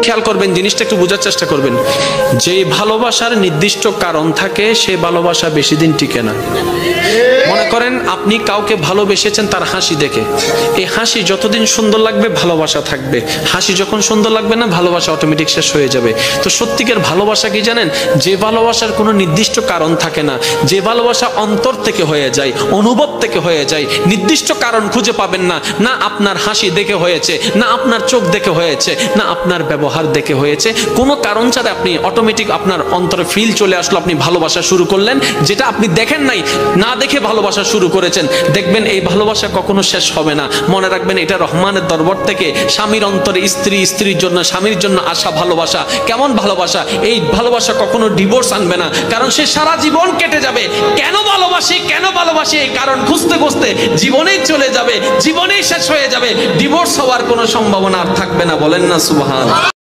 খেয়াল করবেন, জিনিসটা একটু বোঝার চেষ্টা করবেন। যে ভালোবাসার নির্দিষ্ট কারণ থাকে সে ভালোবাসা বেশি দিন টিকে না। মনে করেন আপনি কাউকে ভালোবেসেছেন তার হাসি দেখে, এই হাসি যতদিন সুন্দর লাগবে ভালোবাসা থাকবে, হাসি যখন সুন্দর লাগবে না ভালোবাসা অটোমেটিক শেষ হয়ে যাবে। তো সত্যিকার ভালোবাসা কি জানেন? যে ভালোবাসার কোনো নির্দিষ্ট কারণ থাকে না, যে ভালোবাসা অন্তর থেকে হয়ে যায়, অনুভব থেকে হয়ে যায়, নির্দিষ্ট কারণ খুঁজে পাবেন না। না আপনার হাসি দেখে হয়েছে, না আপনার চোখ দেখে হয়েছে, না আপনার ব্যবহার দেখে হয়েছে, কোনো কারণ ছাড়া আপনি অটোমেটিক আপনার অন্তরে ফিল চলে আসলো, আপনি ভালোবাসা শুরু করলেন, যেটা আপনি দেখেন নাই, না দেখে ভালোবাসা শুরু করেছেন। দেখবেন এই ভালোবাসা কখনো শেষ হবে না। মনে রাখবেন এটা রহমানের দরবার থেকে স্বামীর অন্তরে স্ত্রী, স্ত্রীর জন্য স্বামীর জন্য আসা ভালোবাসা। কেমন ভালোবাসা? এই ভালোবাসা কখনো ডিভোর্স আনবে না, কারণ সে সারা জীবন কেটে যাবে কেন ভালোবাসি কেন ভালোবাসি এই কারণ খুঁজতে খুঁজতে জীবনেই চলে যাবে, জীবনেই শেষ হয়ে যাবে, ডিভোর্স হওয়ার কোনো সম্ভাবনা আর থাকবে না। বলেন না সুবহান।